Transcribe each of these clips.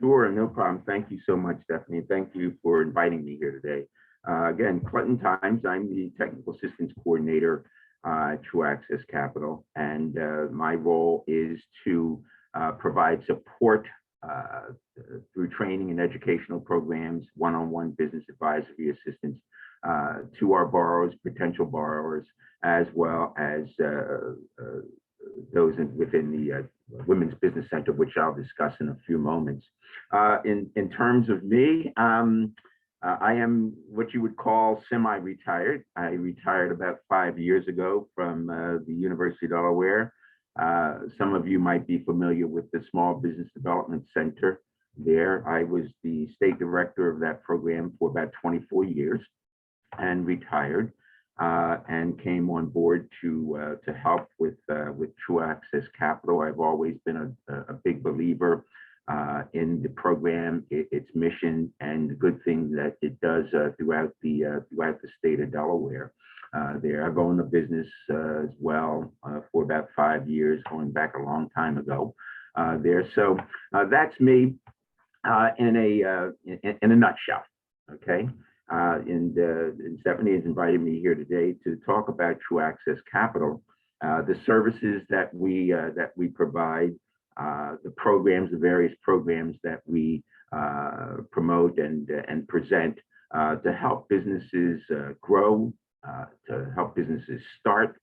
Sure, no problem. Thank you so much, Stephanie. Thank you for inviting me here today. Again, Clinton Tymes, I'm the Technical Assistance Coordinator at True Access Capital, and my role is to provide support through training and educational programs, one-on-one business advisory assistance to our borrowers, potential borrowers, as well as those within the Women's Business Center, which I'll discuss in a few moments. In terms of me, I am what you would call semi-retired. I retired about 5 years ago from the University of Delaware. Some of you might be familiar with the Small Business Development Center there. I was the state director of that program for about 24 years and retired. And came on board to help with True Access Capital. I've always been a big believer in the program, its mission, and the good things that it does throughout the state of Delaware. There, I've owned a business as well for about 5 years, going back a long time ago. There, so that's me in a nutshell. Okay. And Stephanie has invited me here today to talk about True Access Capital, the services that we provide, the programs, the various programs that we promote and present to help businesses grow, to help businesses start,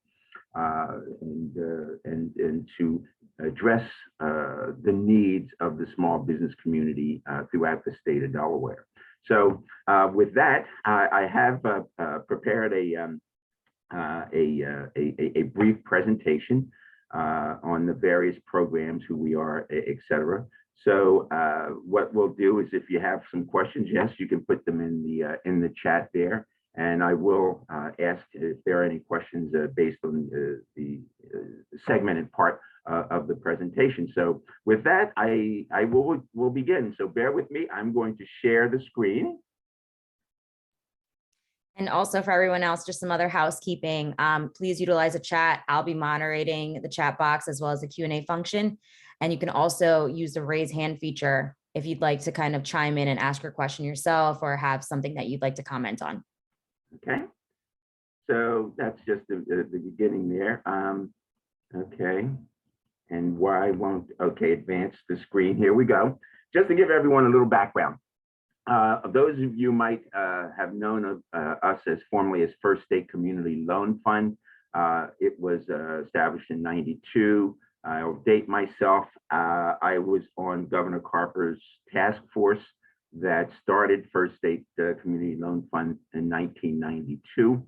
and to address the needs of the small business community throughout the state of Delaware. So with that, I have prepared a brief presentation on the various programs, who we are, et cetera. So what we'll do is, if you have some questions, yes, you can put them in the chat there, and I will ask if there are any questions based on the segmented part of the presentation. So with that, I will begin. So bear with me. I'm going to share the screen. And also for everyone else, just some other housekeeping. Please utilize a chat. I'll be moderating the chat box as well as the Q&A function. And you can also use the raise hand feature if you'd like to kind of chime in and ask your question yourself or have something that you'd like to comment on. Okay. So that's just the beginning there. Okay. And why won't, okay, advance the screen. Here we go. Just to give everyone a little background. Those of you might have known of us as formerly as First State Community Loan Fund. It was established in '92. I'll date myself. I was on Governor Carper's task force that started First State Community Loan Fund in 1992.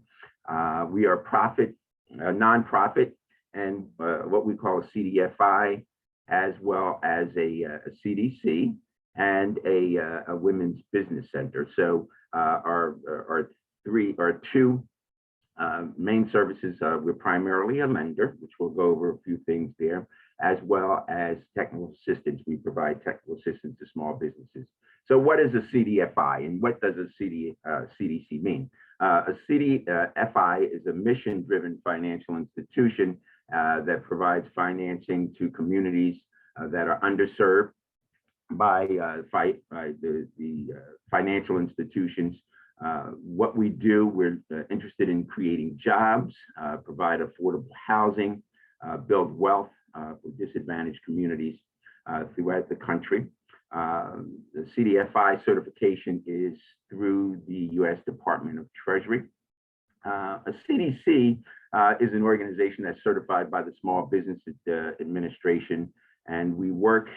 We are a nonprofit, and what we call a CDFI, as well as a CDC and a women's business center. So our two main services, we're primarily a lender, which we'll go over a few things there, as well as technical assistance. We provide technical assistance to small businesses. So what is a CDFI, and what does a CDC mean? A CDFI is a mission-driven financial institution that provides financing to communities that are underserved by the financial institutions. What we do, we're interested in creating jobs, provide affordable housing, build wealth for disadvantaged communities throughout the country. The CDFI certification is through the U.S. Department of Treasury. A CDC is an organization that's certified by the Small Business Administration, and we work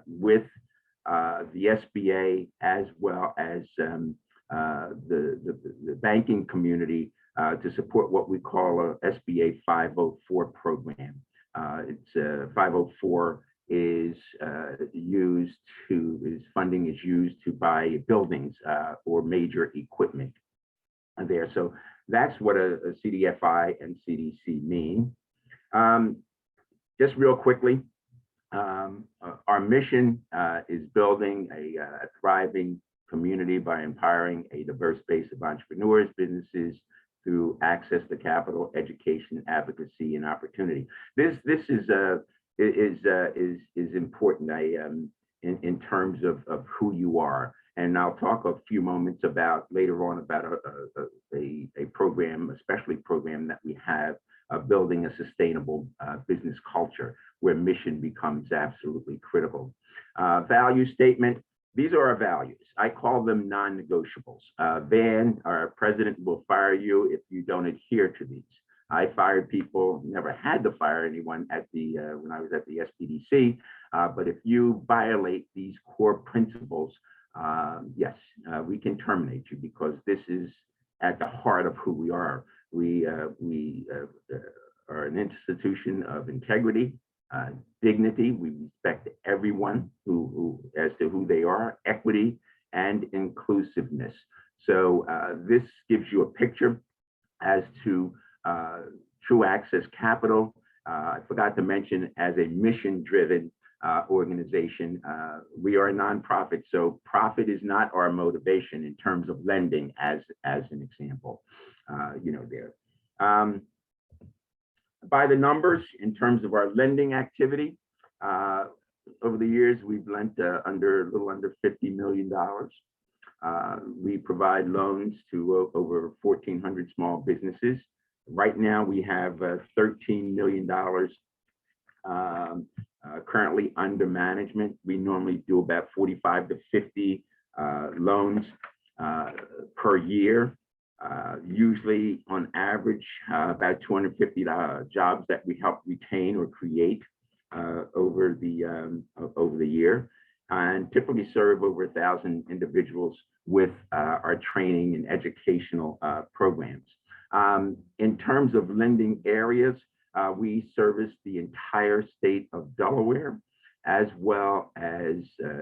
with the SBA as well as the banking community to support what we call a SBA 504 program. It's 504 funding is used to buy buildings or major equipment there. So that's what a CDFI and CDC mean. Just real quickly, our mission is building a thriving community by empowering a diverse base of entrepreneurs, businesses, through access to capital, education, advocacy, and opportunity. This is important. in terms of who you are. And I'll talk a few moments about later on about a program, a specialty program that we have, building a sustainable business culture where mission becomes absolutely critical. Value statement. These are our values. I call them non-negotiables. Van, our president, will fire you if you don't adhere to these. I fired people, never had to fire anyone at the when I was at the SBDC, but if you violate these core principles, yes, we can terminate you, because this is at the heart of who we are. We are an institution of integrity, dignity. We respect everyone who as to who they are, equity, and inclusiveness. So this gives you a picture as to True Access Capital. I forgot to mention, as a mission-driven organization, we are a nonprofit, so profit is not our motivation in terms of lending, as an example. There. By the numbers, in terms of our lending activity, over the years, we've lent a little under $50 million. We provide loans to over 1,400 small businesses. Right now, we have $13 million currently under management. We normally do about 45 to 50 loans per year. Usually, on average, about 250 jobs that we help retain or create over the year, and typically serve over 1,000 individuals with our training and educational programs. In terms of lending areas, we service the entire state of Delaware, as well as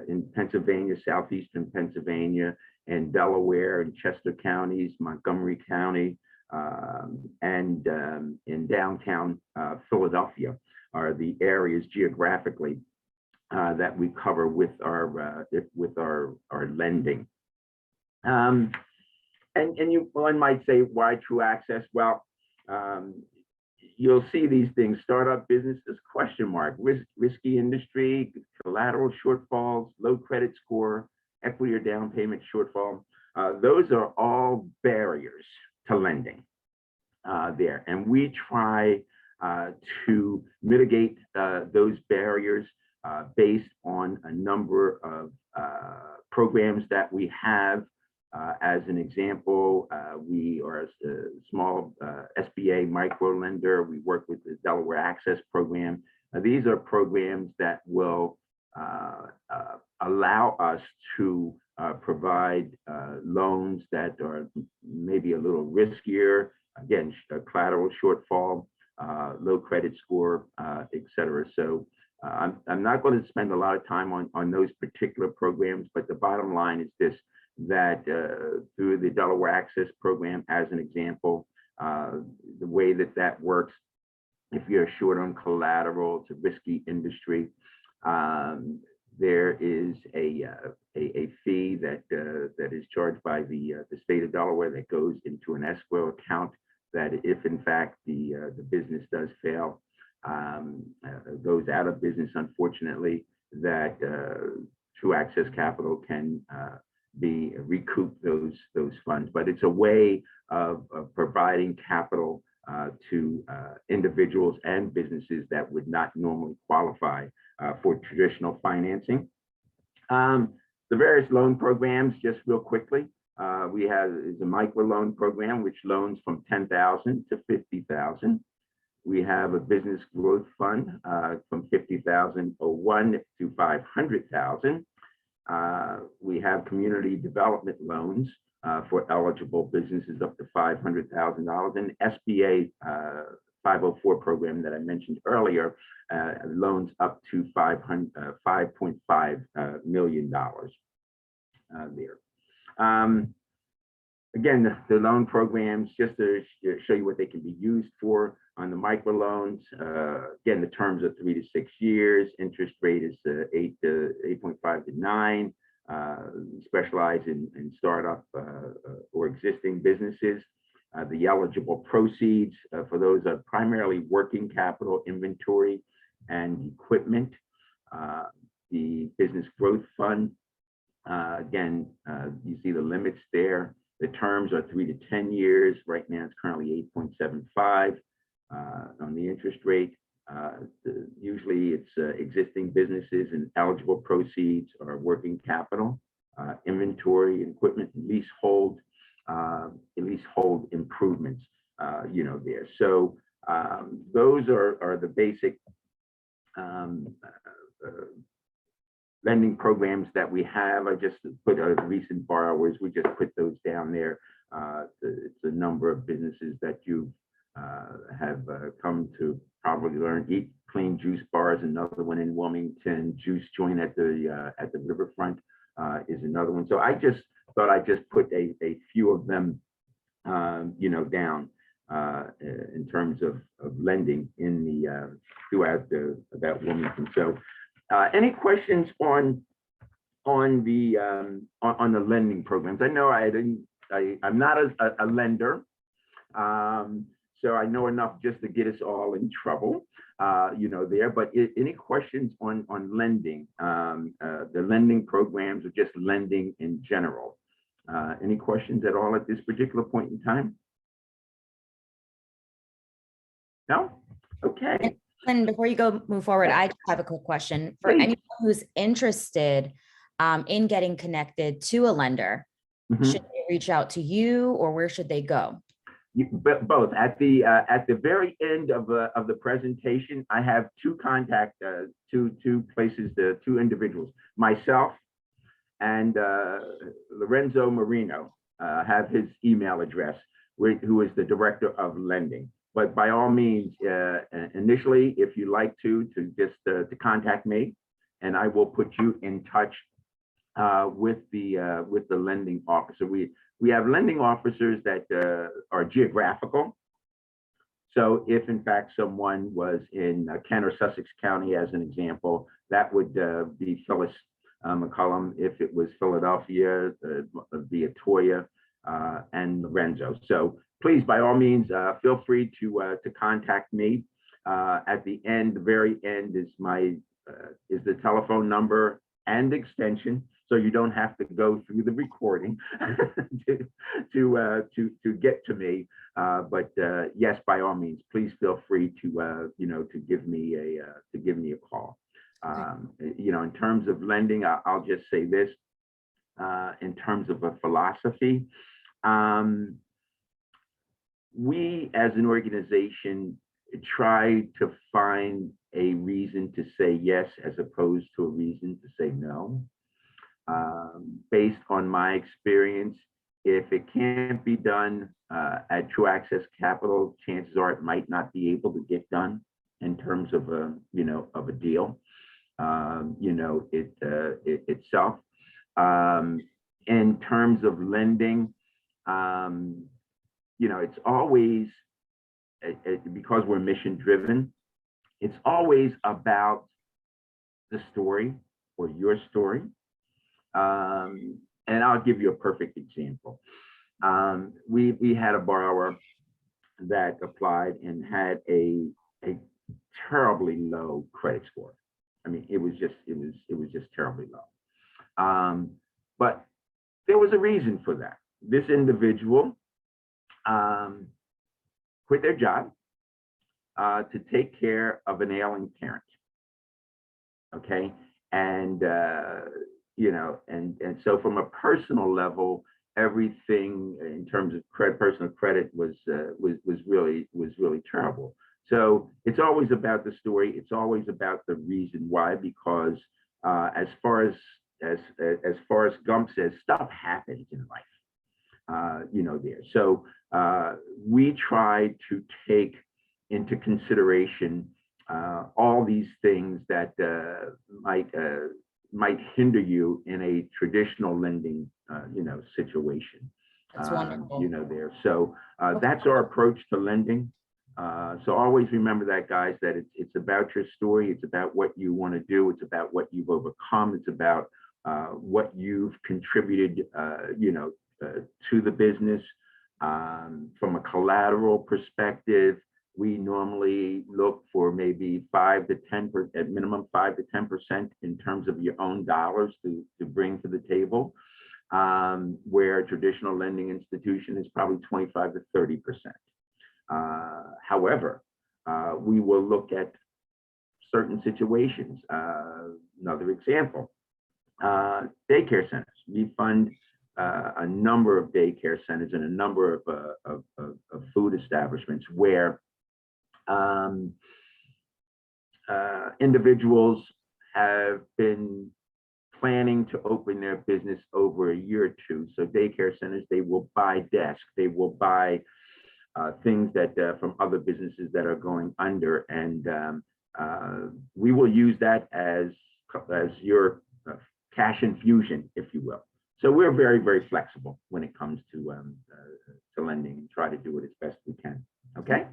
in Pennsylvania, southeastern Pennsylvania, and Delaware and Chester counties, Montgomery County, and in downtown Philadelphia are the areas geographically that we cover with our lending. And one might say, why True Access? Well, you'll see these things: startup businesses, question mark, risky industry, collateral shortfalls, low credit score, equity or down payment shortfall. Those are all barriers to lending there. And we try to mitigate those barriers based on a number of programs that we have. As an example, we are a small SBA micro lender. We work with the Delaware Access Program. These are programs that will allow us to provide loans that are maybe a little riskier, again, collateral shortfall, low credit score, et cetera. So I'm not going to spend a lot of time on those particular programs, but the bottom line is this: that through the Delaware Access Program, as an example, the way that works, if you're short on collateral, it's a risky industry, there is a fee that is charged by the state of Delaware that goes into an escrow account, that if in fact the business does fail, goes out of business, unfortunately, that True Access Capital can recoup those funds. But it's a way of providing capital to individuals and businesses that would not normally qualify for traditional financing. The various loan programs, just real quickly, we have is a micro loan program which loans from $10,000 to $50,000. We have a business growth fund from $50,001 to $500,000. We have community development loans for eligible businesses up to $500,000, and SBA 504 program that I mentioned earlier, loans up to $5.5 million there. Again, the loan programs, just to show you what they can be used for. On the microloans, again, the terms are 3 to 6 years. Interest rate is 8.5 to 9. Specialize in startup or existing businesses. The eligible proceeds for those are primarily working capital, inventory, and equipment. the Business Growth Fund. Again, you see the limits there. The terms are 3 to 10 years. Right now, it's currently 8.75 on the interest rate. Usually, it's existing businesses, and eligible proceeds are working capital, inventory, and equipment, leasehold improvements. There. So those are the basic lending programs that we have. I just put recent borrowers. We just put those down there. It's a number of businesses that you have come to probably learn. Eat Clean Juice Bars, another one in Wilmington. Juice Joint at the riverfront is another one. So I just thought I'd just put a few of them, down in terms of lending in the throughout about Wilmington. So. Any questions on the lending programs? I know I'm not a lender, so I know enough just to get us all in trouble, there. But any questions on lending, the lending programs, or just lending in general? Any questions at all at this particular point in time? No? Okay. Clinton, before you move forward, I just have a quick question for anyone who's interested in getting connected to a lender. Should they reach out to you, or where should they go? Both. At the very end of the presentation, I have two places, two individuals, myself and Lorenzo Marino, have his email address, who is the director of lending. But by all means, initially, if you like to just to contact me, and I will put you in touch with the lending officer. We have lending officers that are geographical. So if in fact someone was in Kent or Sussex County, as an example, that would be Phyllis McCullum. If it was Philadelphia, via Toya and Lorenzo. So please, by all means, feel free to contact me. At the end, the very end is is the telephone number and extension, so you don't have to go through the recording to get to me. But yes, by all means, please feel free to give me a call. In terms of lending, I'll just say this. In terms of a philosophy. We as an organization try to find a reason to say yes as opposed to a reason to say no. Based on my experience, if it can't be done at True Access Capital, chances are it might not be able to get done in terms of a deal. Itself. In terms of lending, it's always, because we're mission driven, it's always about the story or your story. And I'll give you a perfect example. We had a borrower that applied and had a terribly low credit score. I mean, it was just terribly low. But there was a reason for that. This individual quit their job to take care of an ailing parent. Okay, and so from a personal level, everything in terms of personal credit was really terrible. So it's always about the story. It's always about the reason why, because as far as Gump says, stuff happens in life. There. So we try to take into consideration all these things that might hinder you in a traditional lending, situation. That's wonderful. There. So that's our approach to lending. So always remember that, guys, that it's about your story. It's about what you want to do. It's about what you've overcome. It's about what you've contributed, to the business from a collateral perspective, we normally look for maybe 5 to 10%, at minimum 5 to 10% in terms of your own dollars to bring to the table, where a traditional lending institution is probably 25 to 30%. However, we will look at certain situations. Another example, daycare centers. We fund a number of daycare centers and a number of food establishments where individuals have been planning to open their business over a year or two. So daycare centers, they will buy desks, they will buy things that from other businesses that are going under, and we will use that as your cash infusion, if you will. So we're very, very flexible when it comes to lending, and try to do it as best we can. Okay.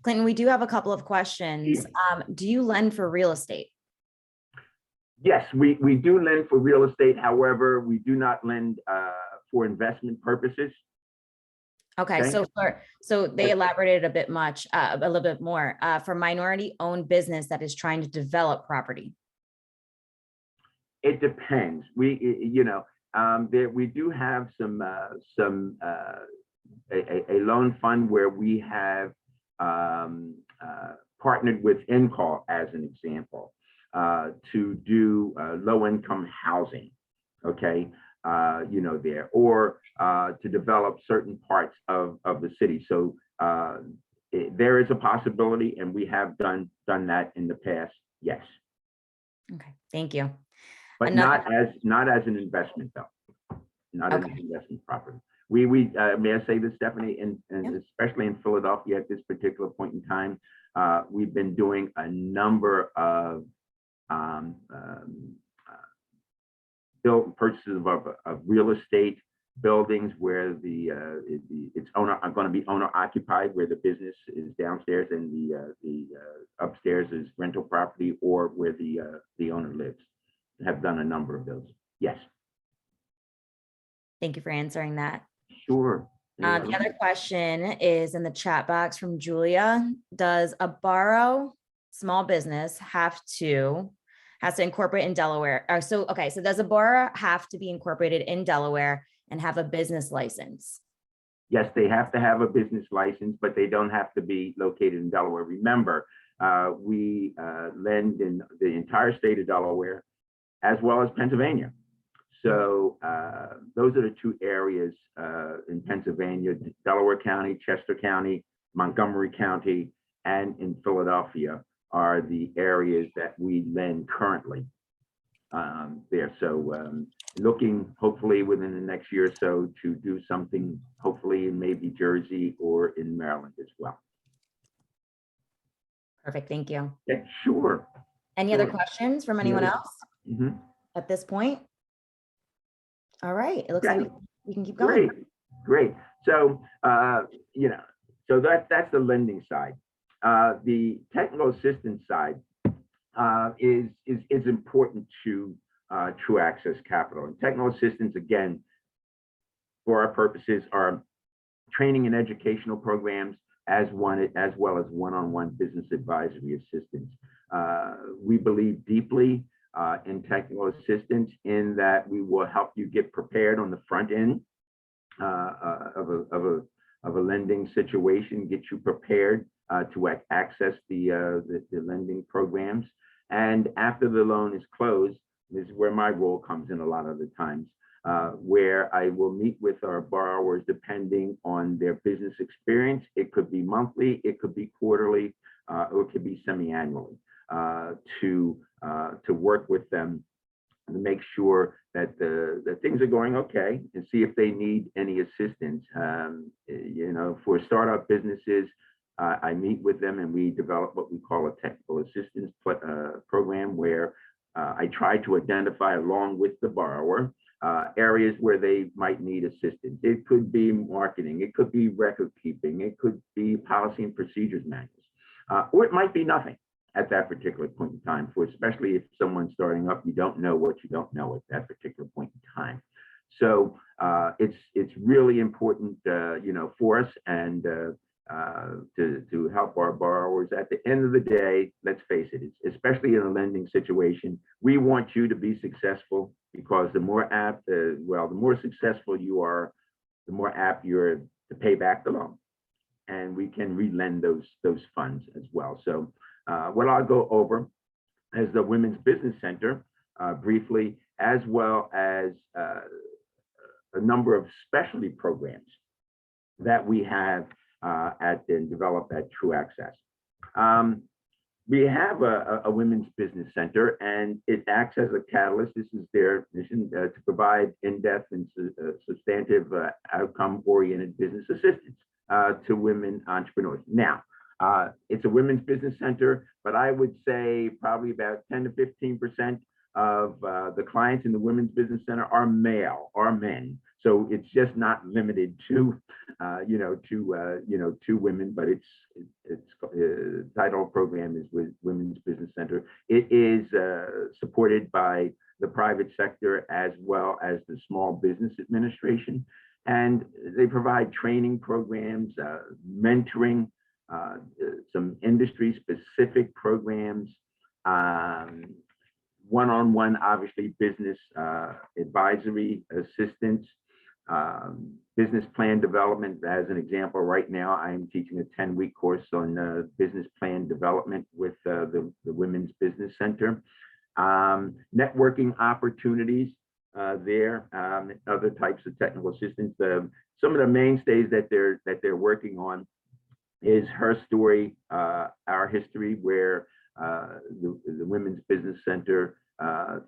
Clinton, we do have a couple of questions. Do you lend for real estate? Yes, we do lend for real estate. However, we do not lend for investment purposes. Okay, so they elaborated a little bit more for minority-owned business that is trying to develop property. It depends. We do have a loan fund where we have partnered with InCall as an example to do low-income housing. Okay. There, or to develop certain parts of the city. So there is a possibility, and we have done that in the past. Yes. Okay, thank you. But not as an investment, though. Not as an investment property. We may I say this, Stephanie, and especially in Philadelphia at this particular point in time, we've been doing a number of purchases of real estate buildings where it's going to be owner occupied, where the business is downstairs and the upstairs is rental property, or where the owner lives. Have done a number of those. Yes. Thank you for answering that. Sure. The other question is in the chat box from Julia. Does a small business has to incorporate in Delaware? So does a borrower have to be incorporated in Delaware and have a business license? Yes, they have to have a business license, but they don't have to be located in Delaware. Remember, we lend in the entire state of Delaware as well as Pennsylvania. So those are the two areas in Pennsylvania: Delaware County, Chester County, Montgomery County, and in Philadelphia are the areas that we lend currently there. So looking hopefully within the next year or so to do something, hopefully in maybe Jersey or in Maryland as well. Perfect, thank you. Yeah, sure. Any other questions from anyone else at this point? All right, it looks like we can keep going. Great. So, so that's the lending side. The technical assistance side is important to True Access Capital. And technical assistance, again, for our purposes, are training and educational programs as well as one-on-one business advisory assistance. We believe deeply in technical assistance in that we will help you get prepared on the front end of a lending situation, get you prepared to access the lending programs. And after the loan is closed, this is where my role comes in a lot of the times, where I will meet with our borrowers depending on their business experience. It could be monthly, it could be quarterly, or it could be semi-annually, to work with them to make sure that the things are going okay and see if they need any assistance. For startup businesses, I meet with them and we develop what we call a technical assistance program where I try to identify along with the borrower areas where they might need assistance. It could be marketing, it could be record keeping, it could be policy and procedures manuals, or it might be nothing at that particular point in time. Especially if someone's starting up, you don't know what you don't know at that particular point in time. So it's really important, for us, and to help our borrowers. At the end of the day, let's face it, especially in a lending situation, we want you to be successful, because the more apt, the more successful you are, the more apt you're to pay back the loan, and we can relend those funds as well. So what I'll go over is the Women's Business Center briefly, as well as a number of specialty programs that we have and developed at True Access. We have a women's business center, and it acts as a catalyst. This is their mission, to provide in-depth and substantive outcome-oriented business assistance to women entrepreneurs. Now, it's a women's business center, but I would say probably about 10 to 15% of the clients in the Women's Business Center are men. So it's just not limited to, to women, but its title program is with Women's Business Center. It is supported by the private sector as well as the Small Business Administration, and they provide training programs, mentoring, some industry-specific programs, one-on-one, obviously, business advisory assistance, business plan development. As an example, right now, I'm teaching a 10-week course on business plan development with the Women's Business Center. Networking opportunities there, other types of technical assistance. Some of the mainstays that they're working on is Her Story, Our History, where the Women's Business Center,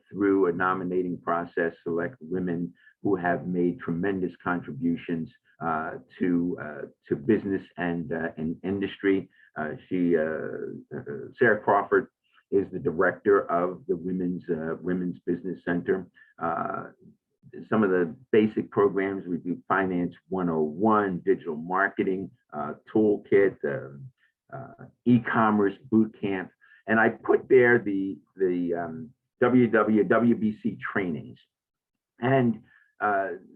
through a nominating process, select women who have made tremendous contributions to business and industry. Sarah Crawford is the director of the Women's Business Center. Some of the basic programs, we do Finance 101, digital marketing toolkit, e-commerce boot camp, and I put there the WWBC trainings, and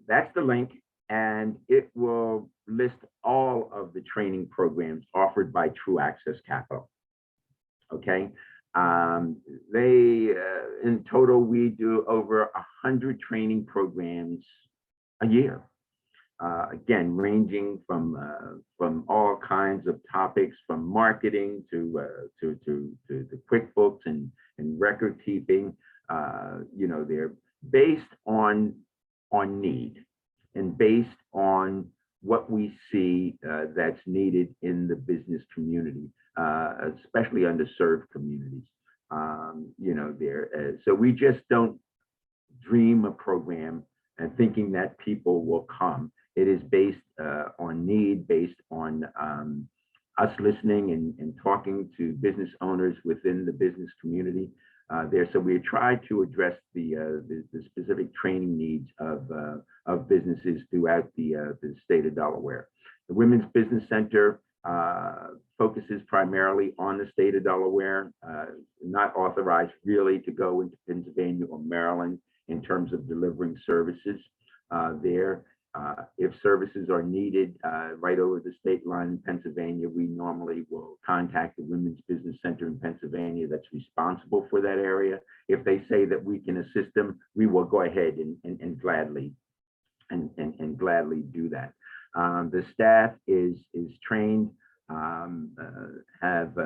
that's the link, and it will list all of the training programs offered by True Access Capital. Okay. In total, we do over 100 training programs a year. Again, ranging from all kinds of topics, from marketing to QuickBooks and record keeping. They're based on need and based on what we see that's needed in the business community, especially underserved communities. So we just don't dream a program and thinking that people will come. It is based on need, based on us listening and talking to business owners within the business community there. So we try to address the specific training needs of businesses throughout the state of Delaware. The Women's Business Center focuses primarily on the state of Delaware, not authorized really to go into Pennsylvania or Maryland in terms of delivering services there. If services are needed right over the state line in Pennsylvania, we normally will contact the Women's Business Center in Pennsylvania that's responsible for that area. If they say that we can assist them, we will go ahead and gladly do that. The staff is trained, have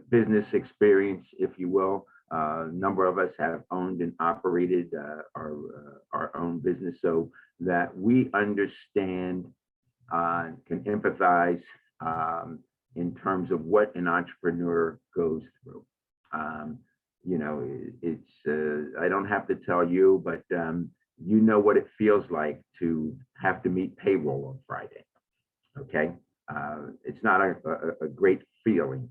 business experience, if you will. A number of us have owned and operated our own business, so that we understand, can empathize in terms of what an entrepreneur goes through. I don't have to tell you, but you know what it feels like to have to meet payroll on Friday. Okay, it's not a great feeling.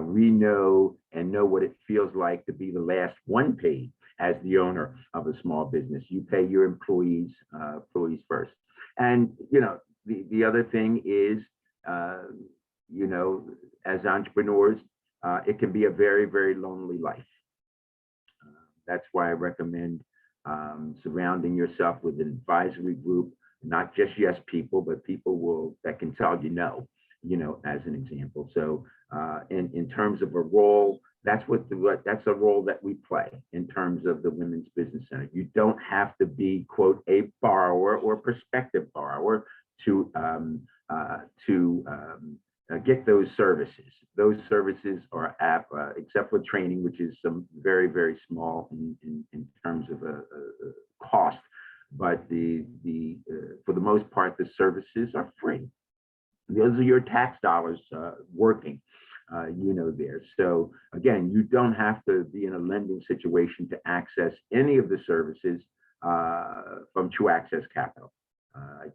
We know what it feels like to be the last one paid as the owner of a small business. You pay your employees first. And the other thing is, as entrepreneurs, it can be a very, very lonely life. That's why I recommend surrounding yourself with an advisory group, not just yes people, but people that can tell you no, as an example. So in terms of a role, that's a role that we play in terms of the Women's Business Center. You don't have to be, quote, a borrower or prospective borrower to get those services. Those services are except for training, which is some very, very small in terms of a cost. But for the most part, the services are free. Those are your tax dollars working, there. So again, you don't have to be in a lending situation to access any of the services from True Access Capital. I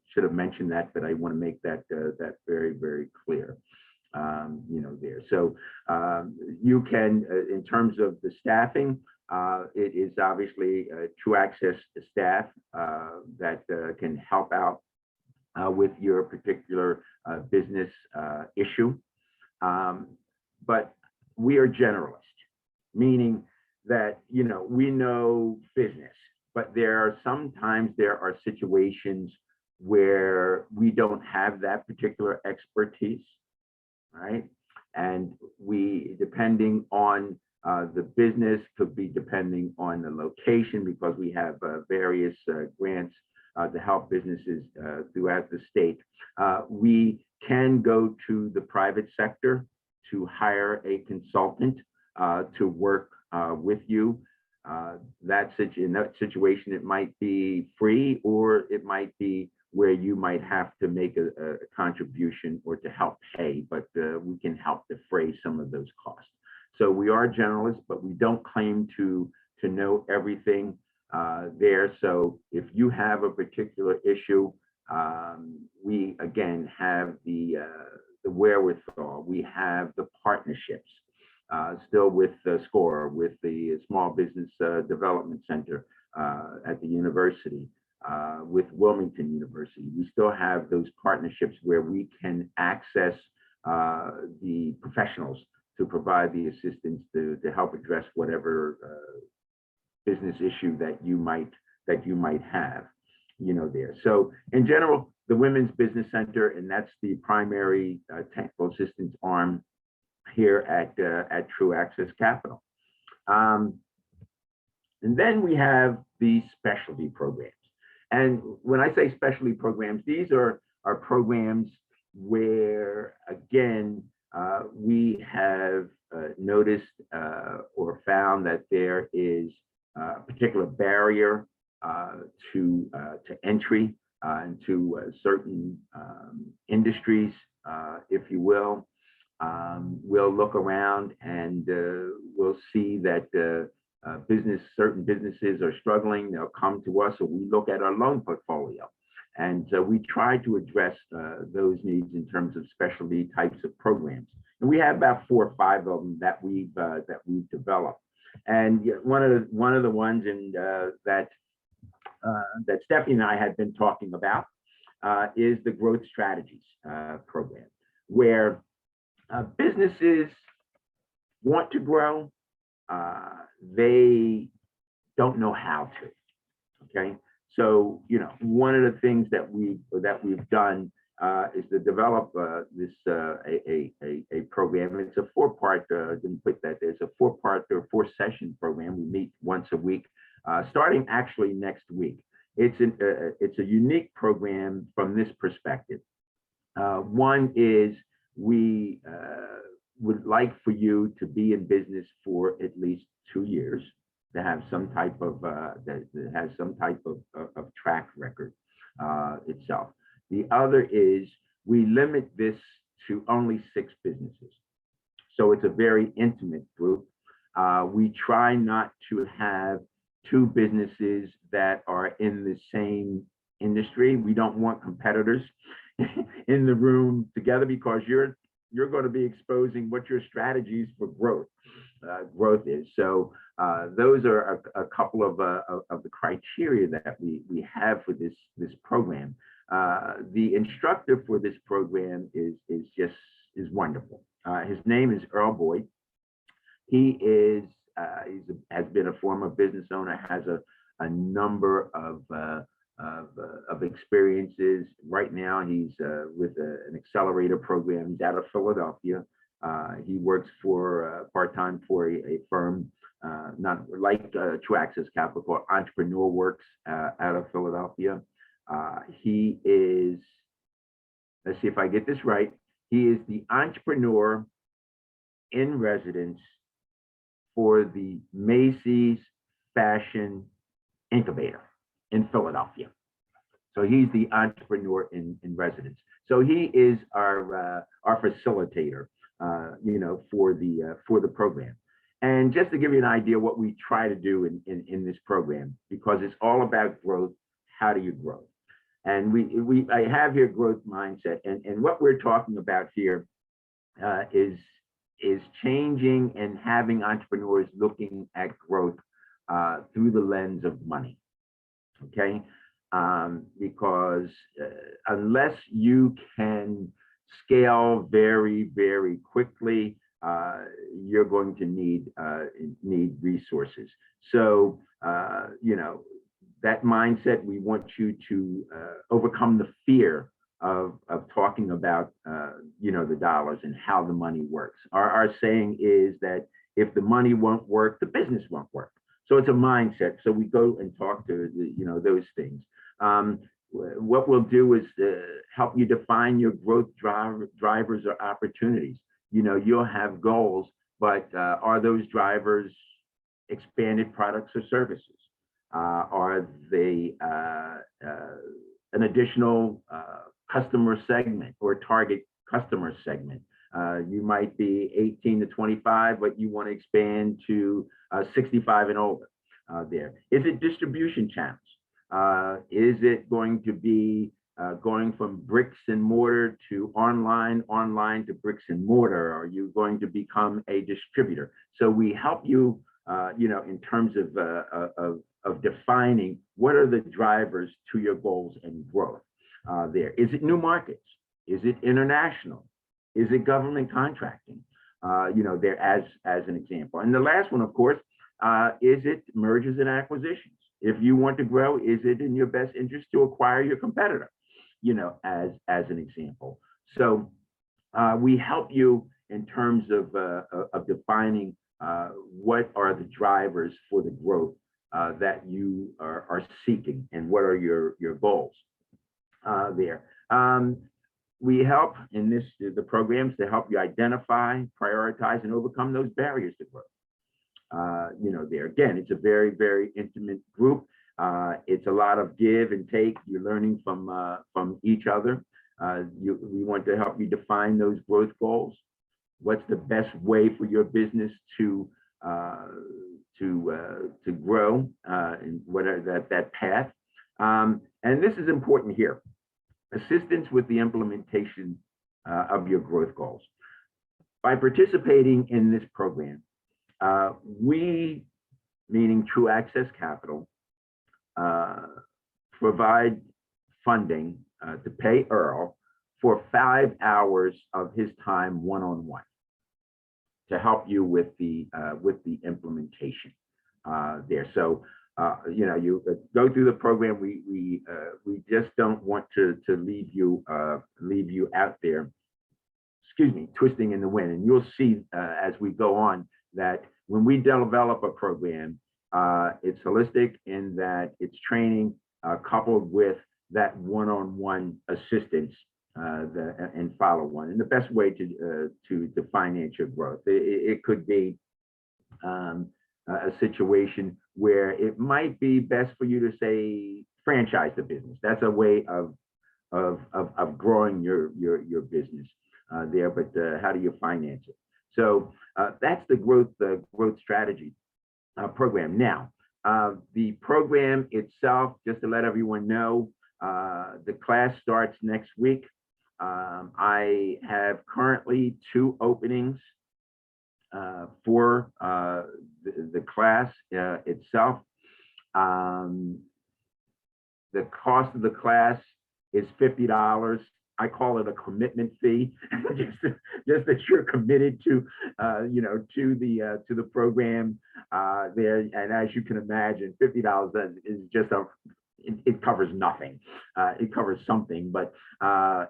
should have mentioned that, but I want to make that very, very clear. There. So you can, in terms of the staffing, it is obviously True Access staff that can help out with your particular business issue. But we are generalist, meaning that, we know business, but sometimes there are situations where we don't have that particular expertise, right? And depending on the business, could be depending on the location, because we have various grants to help businesses throughout the state. We can go to the private sector to hire a consultant to work with you. In that situation, it might be free, or it might be where you might have to make a contribution or to help pay, but we can help defray some of those costs. So we are generalists, but we don't claim to know everything there. So if you have a particular issue, we again have the wherewithal. We have the partnerships still with SCORE, with the Small Business Development Center at the university, with Wilmington University. We still have those partnerships where we can access the professionals to provide the assistance to help address whatever business issue that you might have, there. So in general, the Women's Business Center, and that's the primary technical assistance arm here at True Access Capital. And then we have the specialty programs. And when I say specialty programs, these are programs where, again, we have noticed or found that there is a particular barrier to entry into certain industries, if you will. We'll look around and we'll see that certain businesses are struggling. They'll come to us, or we look at our loan portfolio. And so we try to address those needs in terms of specialty types of programs. And we have about 4 or 5 of them that we've developed. And one of the ones that Stephanie and I had been talking about is the Growth Strategies program, where businesses want to grow, they don't know how to. Okay, so one of the things that we've done is to develop a program. It's a 4-part. Didn't put that there. It's a 4-part or 4-session program. We meet once a week, starting actually next week. It's a unique program from this perspective. One is we would like for you to be in business for at least 2 years, to have some type of that has some type of track record itself. The other is we limit this to only 6 businesses, so it's a very intimate group. We try not to have 2 businesses that are in the same industry. We don't want competitors in the room together, because you're going to be exposing what your strategies for growth is. So those are a couple of the criteria that we have for this program. The instructor for this program is wonderful. His name is Earl Boyd. He has been a former business owner, has a number of of experiences. Right now, he's with an accelerator program. He's out of Philadelphia. He works for part-time for a firm, not like True Access Capital, called Entrepreneur Works out of Philadelphia. He is, let's see if I get this right, he is the entrepreneur in residence for the Macy's Fashion Incubator in Philadelphia. So he's the entrepreneur in residence. So he is our facilitator, for the program. And just to give you an idea what we try to do in this program, because it's all about growth. How do you grow? And I have here growth mindset, and what we're talking about here is changing and having entrepreneurs looking at growth through the lens of money. Okay, because unless you can scale very, very quickly, you're going to need resources. So, that mindset, we want you to overcome the fear of talking about, the dollars and how the money works. Our saying is that if the money won't work, the business won't work. So it's a mindset. So we go and talk to those things. What we'll do is help you define your growth drivers or opportunities. You'll have goals, but are those drivers expanded products or services? Are they an additional customer segment or target customer segment? You might be 18 to 25, but you want to expand to 65 and older there. Is it distribution channels? Is it going to be going from bricks and mortar to online to bricks and mortar? Are you going to become a distributor? So we help you, in terms of defining what are the drivers to your goals and growth there. Is it new markets? Is it international? Is it government contracting? There as an example. And the last one, of course, is it mergers and acquisitions? If you want to grow, is it in your best interest to acquire your competitor? As an example. So we help you in terms of defining what are the drivers for the growth that you are seeking, and what are your goals there. We help in the programs to help you identify, prioritize, and overcome those barriers to growth. There again, it's a very, very intimate group. It's a lot of give and take. You're learning from each other. We want to help you define those growth goals. What's the best way for your business to grow, and what are that path? And this is important here. Assistance with the implementation of your growth goals. By participating in this program, we, meaning True Access Capital, provide funding to pay Earl for 5 hours of his time one-on-one to help you with the implementation there. So you go through the program. We just don't want to leave you out there, twisting in the wind. And you'll see as we go on that when we develop a program, it's holistic in that it's training coupled with that one-on-one assistance and follow one. And the best way to finance your growth, it could be a situation where it might be best for you to say franchise the business. That's a way of growing your business there. But how do you finance it? So that's the growth strategy program. Now, the program itself, just to let everyone know, the class starts next week. I have currently 2 openings for the class itself. The cost of the class is $50. I call it a commitment fee, just that you're committed to the program there. And as you can imagine, $50 is just it covers nothing. It covers something, but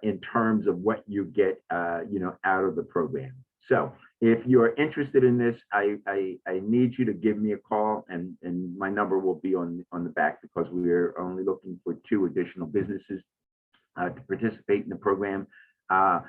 in terms of what you get, out of the program. So if you're interested in this, I need you to give me a call, and my number will be on the back, because we're only looking for 2 additional businesses to participate in the program. All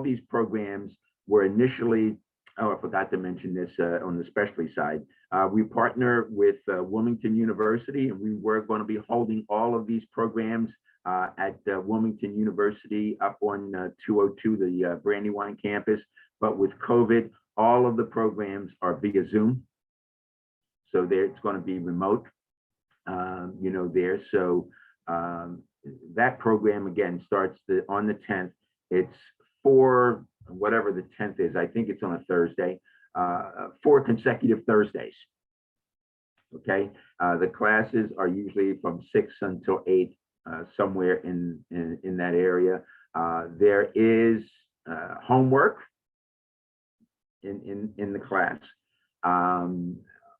these programs were initially, I forgot to mention this on the specialty side. We partner with Wilmington University, and we were going to be holding all of these programs at Wilmington University up on 202, the Brandywine campus. But with COVID, all of the programs are via Zoom. So it's going to be remote, there. So that program, again, starts on the 10th. It's for whatever the 10th is. I think it's on a Thursday, 4 consecutive Thursdays. Okay. The classes are usually from 6 until 8, somewhere in that area. There is homework in the class.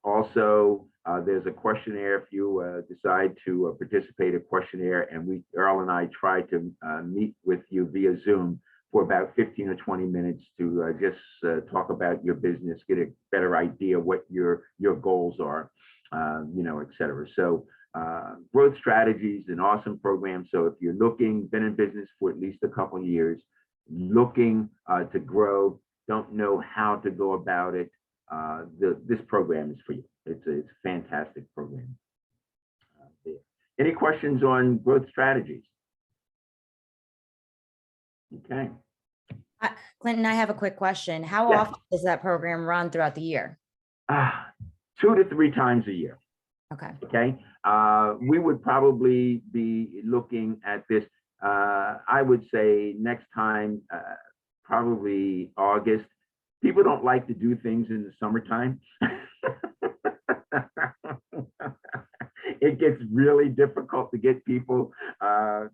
Also, there's a questionnaire if you decide to participate in a questionnaire, and Earl and I try to meet with you via Zoom for about 15 or 20 minutes to just talk about your business, get a better idea what your goals are, et cetera. So Growth Strategy is an awesome program. So if you're been in business for at least a couple of years, looking to grow, don't know how to go about it, this program is for you. It's a fantastic program. Any questions on Growth Strategies? Okay. Clinton, I have a quick question. How often does that program run throughout the year? 2 to 3 times a year. Okay. Okay. We would probably be looking at this, I would say next time, probably August. People don't like to do things in the summertime. It gets really difficult to get people to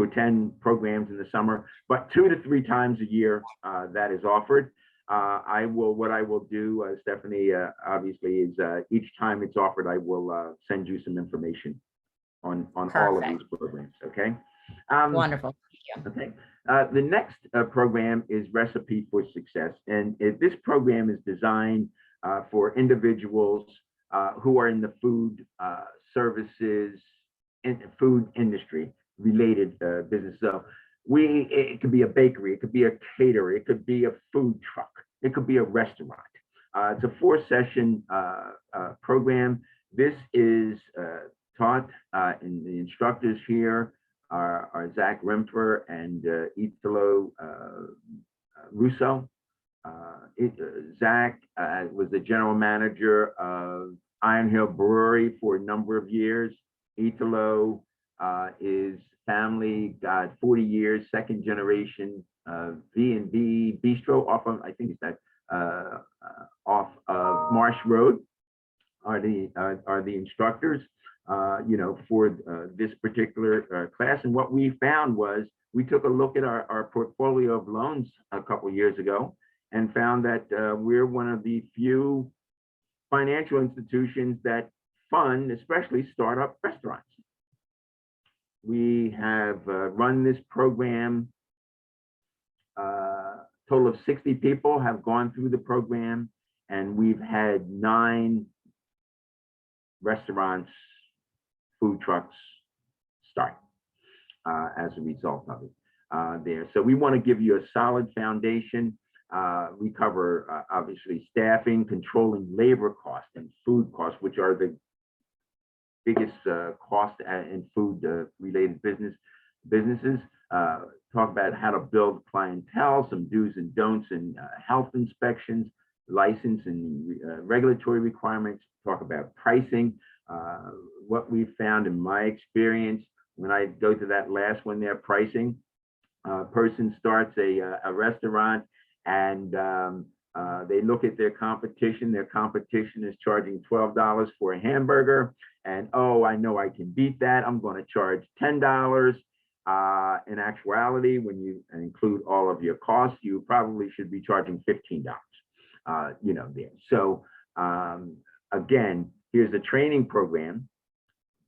attend programs in the summer, but 2 to 3 times a year that is offered. What I will do, Stephanie, obviously, is each time it's offered, I will send you some information on all of these programs. Okay. Wonderful. Okay. The next program is Recipe for Success, and this program is designed for individuals who are in the food services and food industry related business. So it could be a bakery, it could be a caterer, it could be a food truck, it could be a restaurant. It's a 4-session program. This is taught, in the instructors here are Zach Rempfer and Italo Russo. Zach was the general manager of Iron Hill Brewery for a number of years. Italo is family, got 40 years, 2nd generation V&B Bistro off of, I think it's that off of Marsh Road are the instructors, for this particular class. And what we found was we took a look at our portfolio of loans a couple of years ago and found that we're one of the few financial institutions that fund, especially startup restaurants. We have run this program. Total of 60 people have gone through the program, and we've had 9 restaurants, food trucks start as a result of it there. So we want to give you a solid foundation. We cover obviously staffing, controlling labor costs and food costs, which are the biggest cost in food related businesses. Talk about how to build clientele, some do's and don'ts, and health inspections, license and regulatory requirements. Talk about pricing. What we found in my experience, when I go to that last one there, pricing, person starts a restaurant and they look at their competition. Their competition is charging $12 for a hamburger. And, oh, I know I can beat that. I'm going to charge $10. In actuality, when you include all of your costs, you probably should be charging $15, there. So again, here's a training program,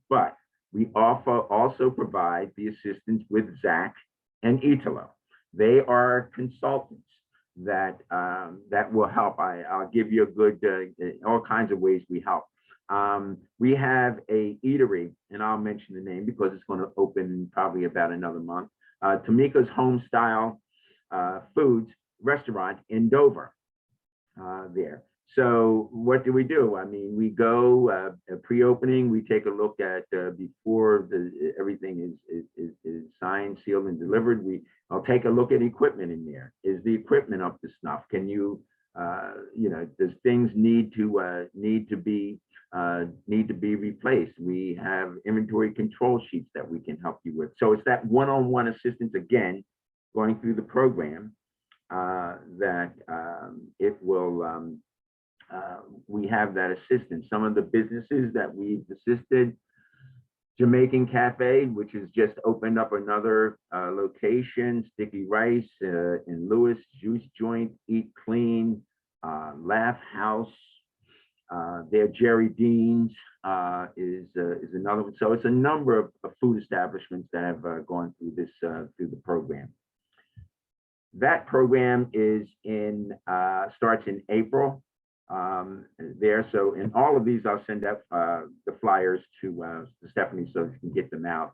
but we also provide the assistance with Zach and Italo. They are consultants that that will help. I'll give you a good all kinds of ways we help. We have a eatery, and I'll mention the name because it's going to open in probably about another month. Tamika's Home Style Foods restaurant in Dover there. So what do? I mean, we go pre-opening, we take a look at before everything is signed, sealed, and delivered. I'll take a look at equipment in there. Is the equipment up to snuff? Can you, does things need to be replaced? We have inventory control sheets that we can help you with. So it's that one-on-one assistance again, going through the program that it will. We have that assistance. Some of the businesses that we've assisted, Jamaican Cafe, which has just opened up another location, Sticky Rice in Lewis, Juice Joint, Eat Clean, Laugh House, their Jerry Dean's is another one. So it's a number of food establishments that have gone through this through the program. That program is starts in April. There. So in all of these, I'll send out the flyers to Stephanie so you can get them out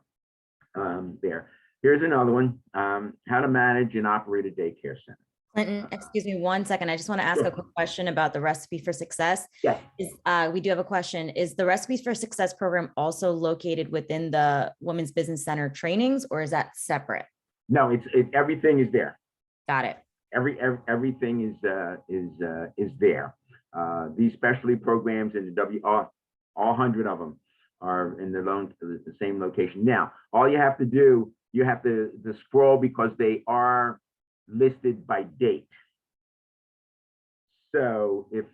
there. Here's another one, how to manage and operate a daycare center. Clinton, excuse me 1 second. I just want to ask a quick question about the Recipe for Success. Yes. We do have a question. Is the Recipes for Success program also located within the Women's Business Center trainings, or is that separate? No, it's everything is there. Got it. Everything is there. These specialty programs in the all 100 of them are in the same location. Now, all you have to do, you have to scroll because they are listed by date. So if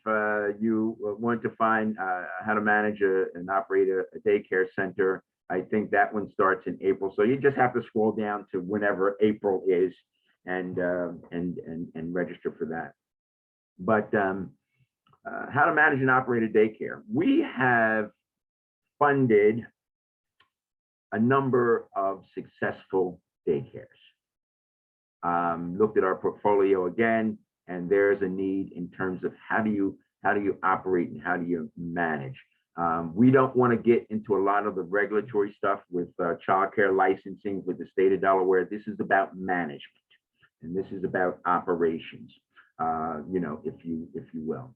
you want to find how to manage and operate a daycare center, I think that one starts in April. So you just have to scroll down to whenever April is and register for that. But how to manage and operate a daycare. We have funded a number of successful daycares. Looked at our portfolio again, and there's a need in terms of how do you operate and how do you manage. We don't want to get into a lot of the regulatory stuff with childcare licensing with the state of Delaware. This is about management, and this is about operations. If you will.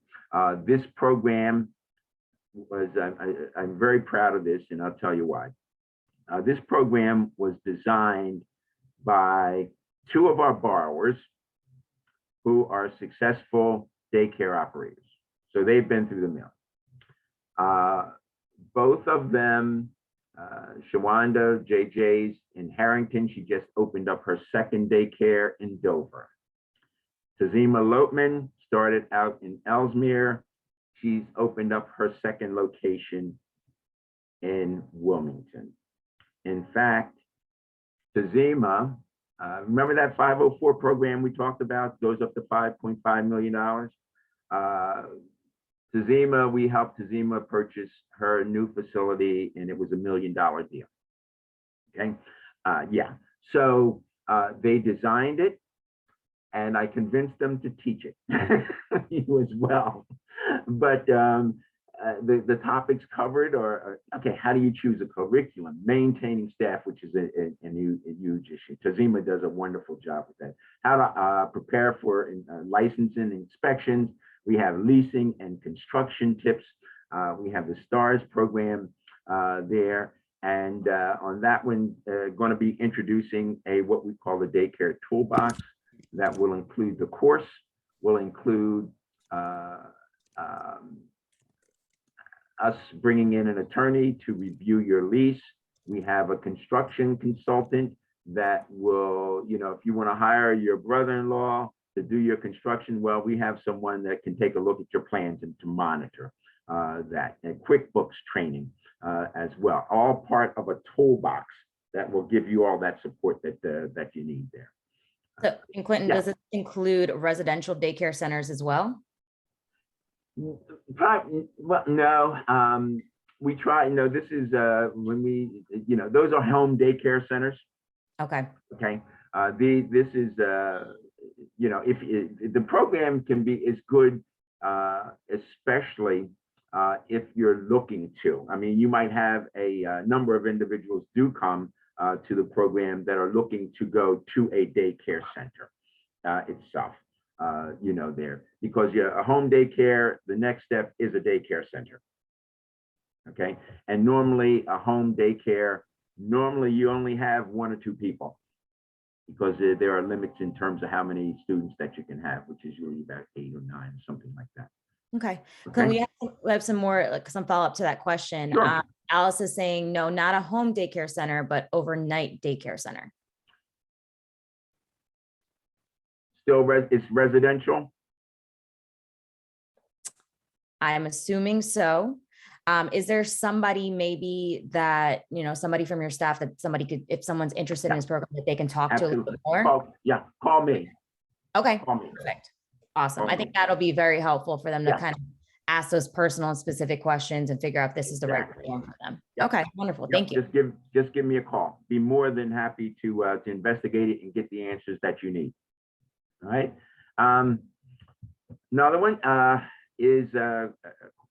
This program was, I'm very proud of this, and I'll tell you why. This program was designed by two of our borrowers who are successful daycare operators. So they've been through the mill. Both of them, Shawanda JJ's in Harrington, she just opened up her second daycare in Dover. Tazima Lotman started out in Ellesmere. She's opened up her second location in Wilmington. In fact, Tazima, remember that 504 program we talked about, goes up to $5.5 million? Tazima, we helped Tazima purchase her new facility, and it was $1 million deal. Okay, yeah. So they designed it, and I convinced them to teach it you as well. But the topics covered are, okay, how do you choose a curriculum? Maintaining staff, which is a huge issue. Tazima does a wonderful job with that. How to prepare for licensing inspections. We have leasing and construction tips. We have the STARS program there. And on that one, going to be introducing what we call the daycare toolbox that will include the course, will include us bringing in an attorney to review your lease. We have a construction consultant that will, if you want to hire your brother-in-law to do your construction, well, we have someone that can take a look at your plans and to monitor that. And QuickBooks training as well, all part of a toolbox that will give you all that support that you need there. So, and Clinton, Yeah. does it include residential daycare centers as well? Probably, well, no, we try, this is, when we, those are home daycare centers, Okay. okay? This is, if the program can be, is good, especially if you're looking to. I mean, you might have a number of individuals do come to the program that are looking to go to a daycare center itself. There, because a home daycare, the next step is a daycare center. Okay. And normally a home daycare, normally you only have 1 or 2 people, because there are limits in terms of how many students that you can have, which is usually about 8 or 9, something like that. Okay. Okay. Can we have some more, like some follow up to that question? Sure. Alice is saying, no, not a home daycare center, but overnight daycare center. Still, it's residential? I'm assuming so. Is there somebody maybe that, somebody from your staff that somebody could, if someone's interested in this program, that they can talk to a little bit more? Call me. Okay, Call me. perfect. Awesome. Call I me. think that'll be very helpful for them to Yeah. kind of ask those personal and specific questions and figure out if this is the right Exactly. program for them. Yeah. Okay, wonderful. Yep, Thank you. Just give me a call. Be more than happy to investigate it and get the answers that you need. All right. Another one is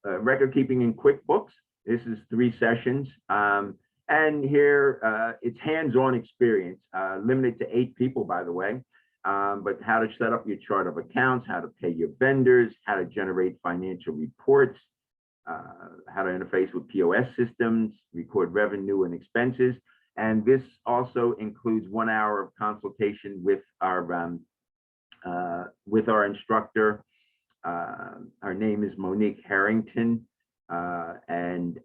record keeping in QuickBooks. This is 3 sessions. And here it's hands-on experience, limited to 8 people, by the way. But how to set up your chart of accounts, how to pay your vendors, how to generate financial reports, how to interface with POS systems, record revenue and expenses. And this also includes 1 hour of consultation with our instructor. Her name is Monique Harrington, and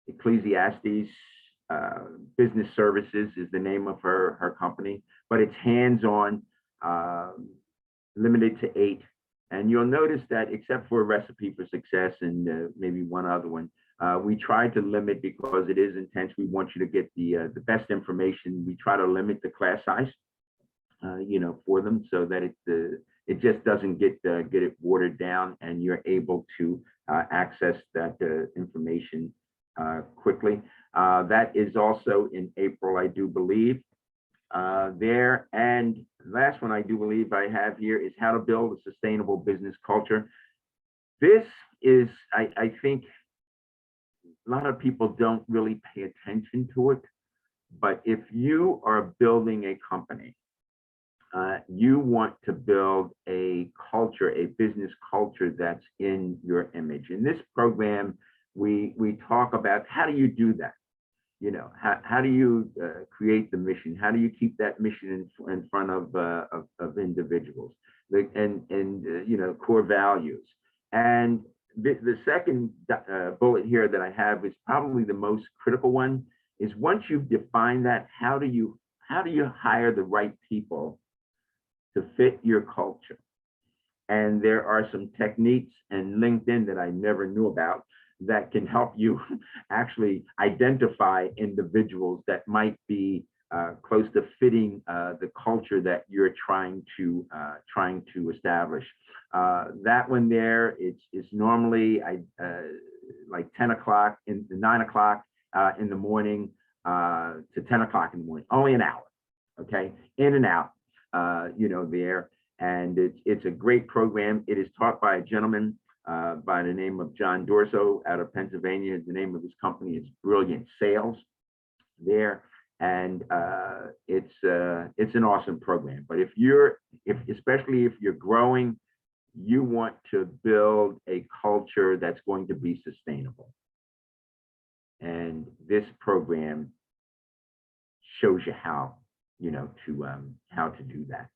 Ecclesiastes Business Services is the name of her company, but it's hands-on, limited to 8. And you'll notice that except for a Recipe for Success and maybe one other one, we try to limit, because it is intense. We want you to get the best information. We try to limit the class size, for them, so that it just doesn't get it watered down, and you're able to access that information quickly. That is also in April, I do believe. There, and last one I do believe I have here is how to build a sustainable business culture. This is, I think, a lot of people don't really pay attention to it, but if you are building a company, you want to build a culture, a business culture that's in your image. In this program, we talk about how do you do that? How do you create the mission? How do you keep that mission in front of individuals, and core values? And the second bullet here that I have is probably the most critical one, is once you've defined that, how do you hire the right people to fit your culture? And there are some techniques in LinkedIn that I never knew about that can help you actually identify individuals that might be close to fitting the culture that you're trying to establish. That one there, it's normally like 10 o'clock, 9 o'clock in the morning to 10 o'clock in the morning, only an hour, okay, in and out, there. And it's a great program. It is taught by a gentleman by the name of John Dorso out of Pennsylvania. The name of his company is Brilliant Sales there. And it's an awesome program. But especially if you're growing, you want to build a culture that's going to be sustainable. And this program shows you how, how to do that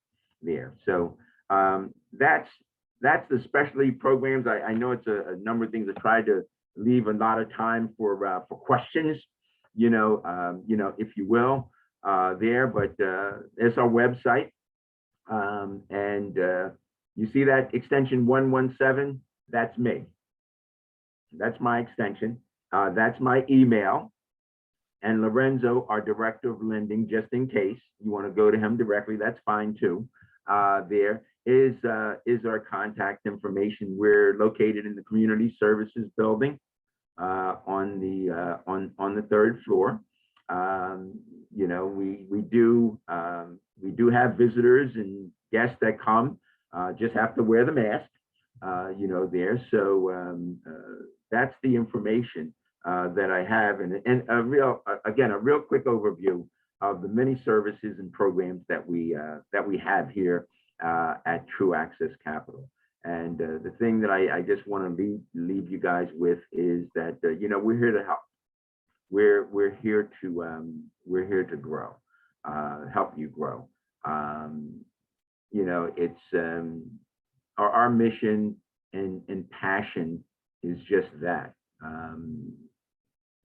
there. So that's the specialty programs. I know it's a number of things. I tried to leave a lot of time for questions, if you will, there. But it's our website, and you see that extension 117. That's me. That's my extension. That's my email. And Lorenzo, our director of lending, just in case you want to go to him directly, that's fine too. there is our contact information. We're located in the Community Services Building on the third floor. You know, we do have visitors and guests that come, just have to wear the mask, you know, there. So that's the information that I have, and a real quick overview of the many services and programs that we have here at True Access Capital. And the thing that I just want to leave you guys with is that you know, we're here to help. We're here to grow, help you grow. You know, it's our mission and passion is just that.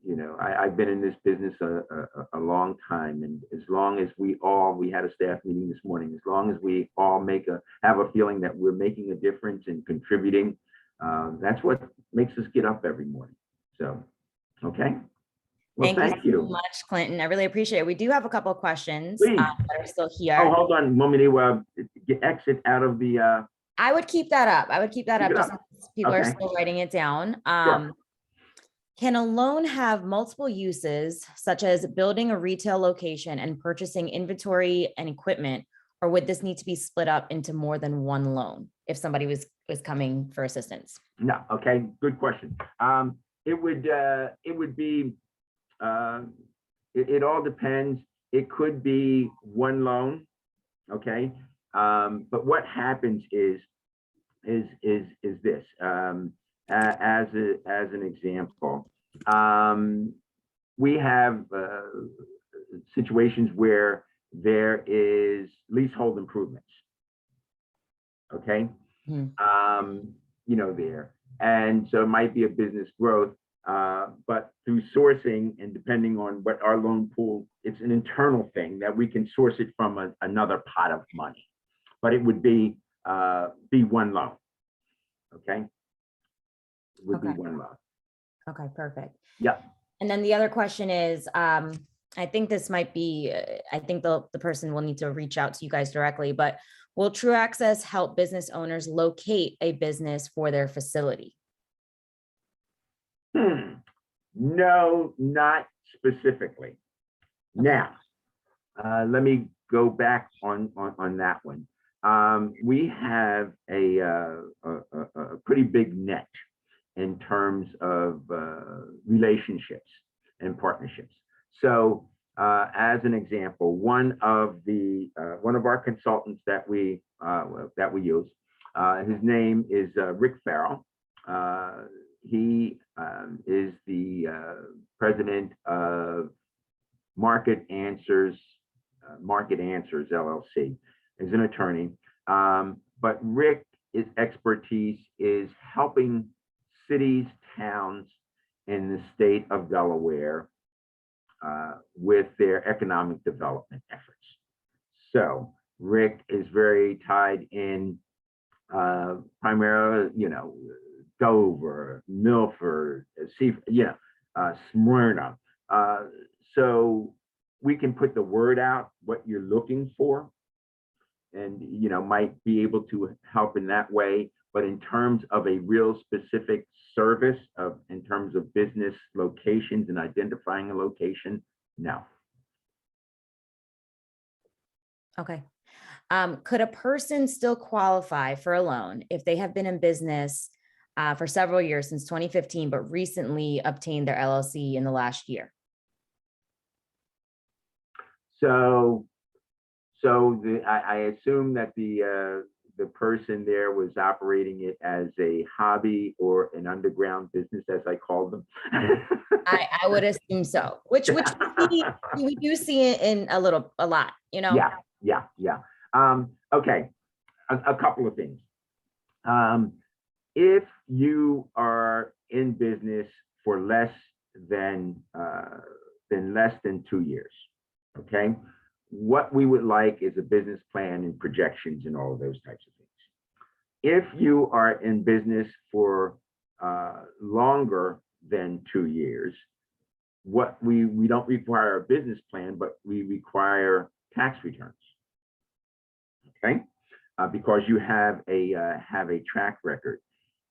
You know, I've been in this business a long time, and as long as we had a staff meeting this morning, as long as we all have a feeling that we're making a difference and contributing, that's what makes us get up every morning. So, okay. Well, thank you so much, Clinton. I really appreciate it. We do have a couple of questions Please. that are still here. Oh, hold on. Want me to exit out of the? I would keep that up. Just as people are Okay. still writing it down. Sure. Can a loan have multiple uses, such as building a retail location and purchasing inventory and equipment, or would this need to be split up into more than one loan if somebody was coming for assistance? No. Okay. Good question. It would be. It all depends. It could be one loan. Okay. But what happens is this. As an example, we have situations where there is leasehold improvements. Okay. You know, there, and so it might be a business growth, but through sourcing and depending on what our loan pool, it's an internal thing that we can source it from another pot of money, but it would be one loan. Okay. Would be one loan. Okay, perfect. Yeah. And then the other question is, I think this might be, I think the person will need to reach out to you guys directly, but will True Access help business owners locate a business for their facility? No, not specifically. Okay. Now, let me go back on that one. We have a pretty big net in terms of relationships and partnerships. So, as an example, one of our consultants that we use, his name is Rick Farrell. He is the president of Market Answers LLC. Is an attorney, but Rick's expertise is helping cities, towns in the state of Delaware with their economic development efforts. So Rick is very tied in, primarily, you know, Dover, Milford, Smyrna. So we can put the word out what you're looking for, and you know, might be able to help in that way. But in terms of a real specific service in terms of business locations and identifying a location, no. Okay. Could a person still qualify for a loan if they have been in business for several years, since 2015, but recently obtained their LLC in the last year? So I assume that the person there was operating it as a hobby or an underground business, as I called them. I would assume so, which we do see it in a lot, you know? Yeah. Okay, a couple of things. If you are in business for less than 2 years, okay, what we would like is a business plan and projections and all of those types of things. If you are in business for longer than 2 years, what we don't require a business plan, but we require tax returns. Okay, because you have a track record.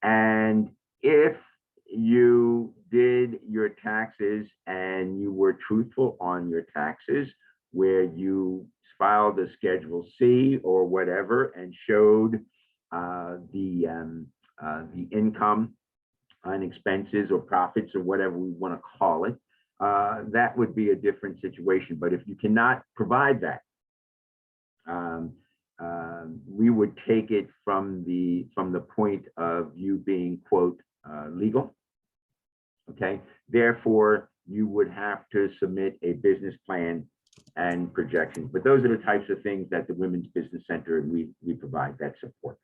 And if you did your taxes and you were truthful on your taxes, where you filed a Schedule C or whatever and showed the income and expenses or profits or whatever we want to call it, that would be a different situation. But if you cannot provide that, we would take it from the point of you being, quote, legal. Okay, therefore you would have to submit a business plan and projections. But those are the types of things that the Women's Business Center, we provide that support.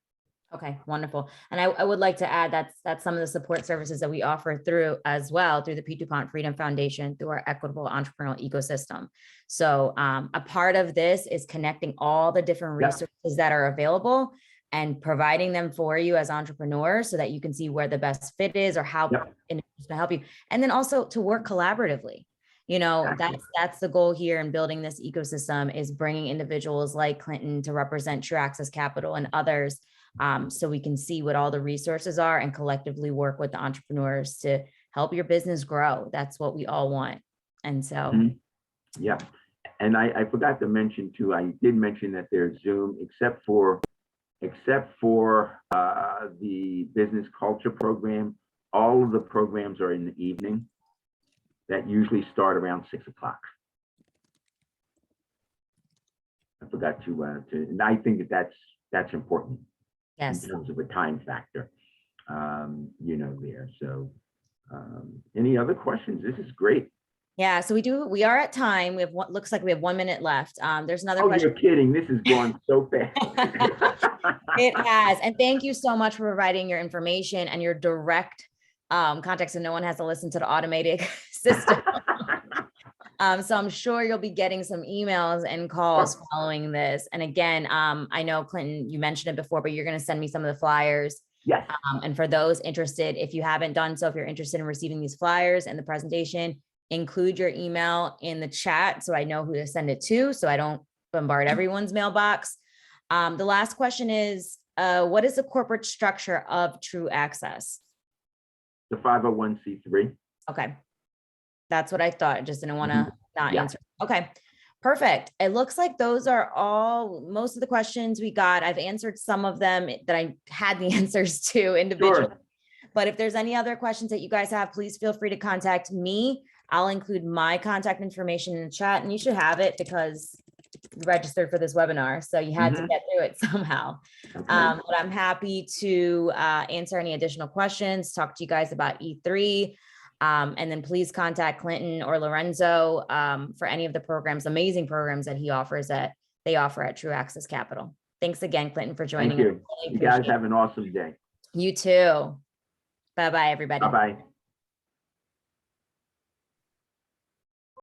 Okay, wonderful. And I would like to add that's some of the support services that we offer through as well through the Pete DuPont Freedom Foundation, through our equitable entrepreneurial ecosystem. So a part of this is connecting all the different resources that are available and providing them for you as entrepreneurs so that you can see where the best fit is or how to help you. And then also to work collaboratively. You know, that's the goal here in building this ecosystem, is bringing individuals like Clinton to represent True Access Capital and others, so we can see what all the resources are and collectively work with the entrepreneurs to help your business grow. That's what we all want. And so. Yeah. And I forgot to mention too, I did mention that there's Zoom, except for the business culture program. All of the programs are in the evening. That usually start around 6 o'clock. I forgot to, and I think that's important. Yes. In terms of a time factor, you know, there. So, any other questions? This is great. Yeah, so we are at time. We have what looks like we have 1 minute left. There's another question. You're kidding. This has gone so fast. It has. And thank you so much for providing your information and your direct contact, so no one has to listen to the automated system. So I'm sure you'll be getting some emails and calls following this. And again, I know, Clinton, you mentioned it before, but you're going to send me some of the flyers. Yes. And for those interested, if you haven't done so, if you're interested in receiving these flyers and the presentation, include your email in the chat so I know who to send it to, so I don't bombard everyone's mailbox. The last question is, what is the corporate structure of True Access? The 501c3. Okay. That's what I thought. I just didn't want to not answer. Okay, perfect. It looks like those are most of the questions we got. I've answered some of them that I had the answers to individually. Sure. But if there's any other questions that you guys have, please feel free to contact me. I'll include my contact information in the chat, and you should have it because you registered for this webinar. So you had to get through it somehow. Okay. But I'm happy to answer any additional questions, talk to you guys about E3. And then please contact Clinton or Lorenzo for any of the programs, amazing programs that they offer at True Access Capital. Thanks again, Clinton, for joining us. Thank you. You guys have an awesome day. You too. Bye-bye, everybody. Bye-bye.